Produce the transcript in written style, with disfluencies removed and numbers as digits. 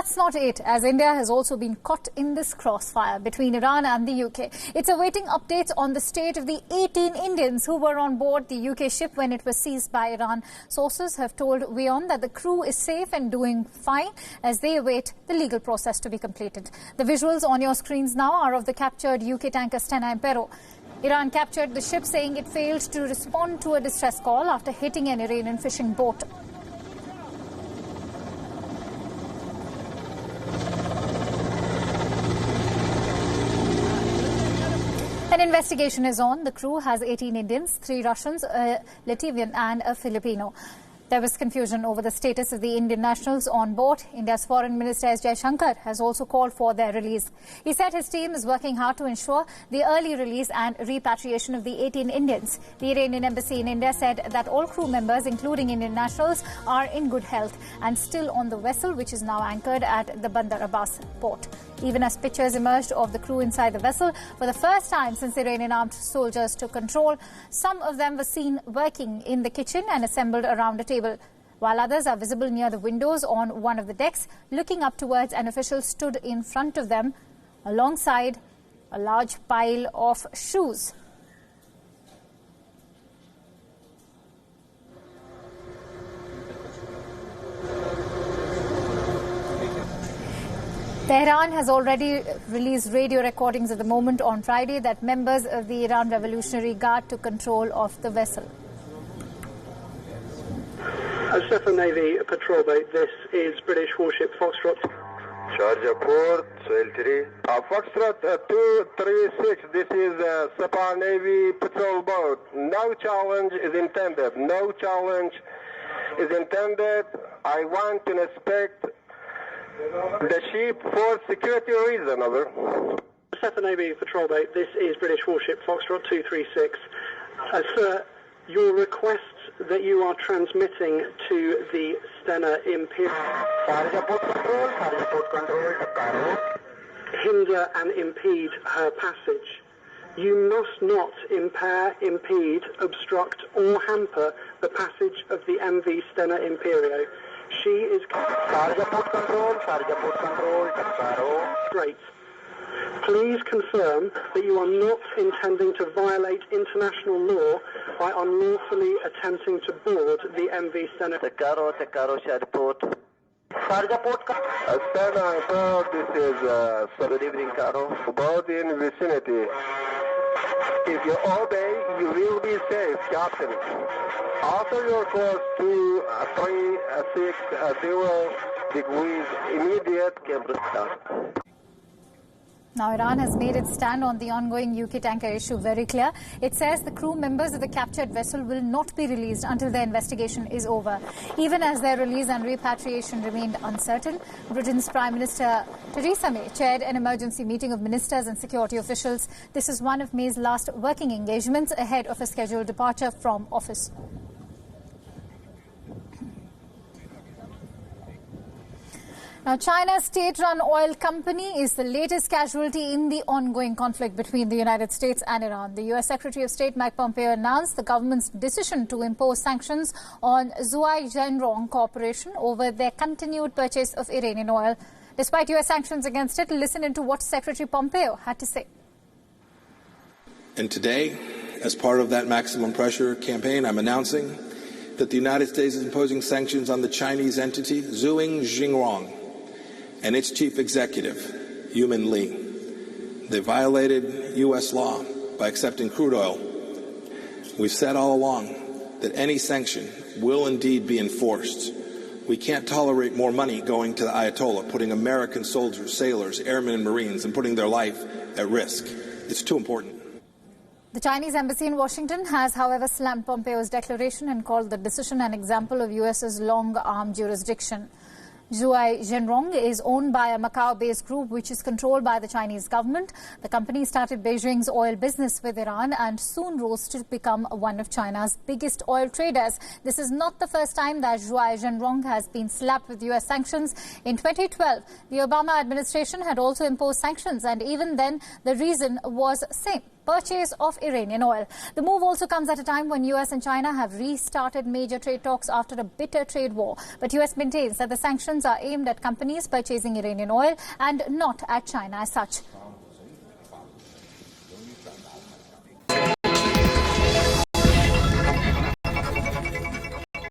that's not it, as India has also been caught in this crossfire between Iran and the UK. It's awaiting updates on the state of the 18 Indians who were on board the UK ship when it was seized by Iran. Sources have told WION that the crew is safe and doing fine as they await the legal process to be completed. The visuals on your screens now are of the captured UK tanker Stena Impero. Iran captured the ship, saying it failed to respond to a distress call after hitting an Iranian fishing boat. An investigation is on. The crew has 18 Indians, 3 Russians, a Latvian and a Filipino. There was confusion over the status of the Indian nationals on board. India's Foreign Minister S. Jaishankar has also called for their release. He said his team is working hard to ensure the early release and repatriation of the 18 Indians. The Iranian embassy in India said that all crew members, including Indian nationals, are in good health and still on the vessel, which is now anchored at the Bandar Abbas port. Even as pictures emerged of the crew inside the vessel for the first time since Iranian armed soldiers took control, some of them were seen working in the kitchen and assembled around a table, while others are visible near the windows on one of the decks, looking up towards an official stood in front of them alongside a large pile of shoes. Tehran has already released radio recordings at the moment on Friday that members of the Iran Revolutionary Guard took control of the vessel. Stefan Navy patrol boat, this is British warship Foxtrot. Charger port, Soil 3. Foxtrot 236, this is Stefan Navy patrol boat. No challenge is intended. No challenge is intended. I want to inspect the ship for security reason, over. Stefan Navy patrol boat, this is British warship Foxtrot 236. Sir, your requests that you are transmitting to the Stena Impero hinder and impede her passage. You must not impair, impede, obstruct or hamper the passage of the MV Stena Impero. She is... Great. Please confirm that you are not intending to violate international law by unlawfully attempting to board the MV Stena. Tekaro, Shad Port. Stena Impero, this is good evening, Caro. About in vicinity. If you obey, you will be safe, Captain. After your course 236 degrees, immediate camera start. Now, Iran has made its stand on the ongoing UK tanker issue very clear. It says the crew members of the captured vessel will not be released until their investigation is over. Even as their release and repatriation remained uncertain, Britain's Prime Minister Theresa May chaired an emergency meeting of ministers and security officials. This is one of May's last working engagements ahead of a scheduled departure from office. Now, China's state-run oil company is the latest casualty in the ongoing conflict between the United States and Iran. The U.S. Secretary of State Mike Pompeo announced the government's decision to impose sanctions on Zhuhai Corporation over their continued purchase of Iranian oil. Despite U.S. sanctions against it, listen into what Secretary Pompeo had to say. And today, as part of that maximum pressure campaign, I'm announcing that the United States is imposing sanctions on the Chinese entity Zhuhai and its chief executive, Yumin Li. They violated U.S. law by accepting crude oil. We've said all along that any sanction will indeed be enforced. We can't tolerate more money going to the Ayatollah, putting American soldiers, sailors, airmen, and Marines, and putting their life at risk. It's too important. The Chinese embassy in Washington has, however, slammed Pompeo's declaration and called the decision an example of U.S.'s long-arm jurisdiction. Zhuhai Zhenrong is owned by a Macau-based group which is controlled by the Chinese government. The company started Beijing's oil business with Iran and soon rose to become one of China's biggest oil traders. This is not the first time that Zhuhai Zhenrong has been slapped with U.S. sanctions. In 2012, the Obama administration had also imposed sanctions, and even then, the reason was the same. purchase of Iranian oil. The move also comes at a time when US and China have restarted major trade talks after a bitter trade war. But US maintains that the sanctions are aimed at companies purchasing Iranian oil and not at China as such.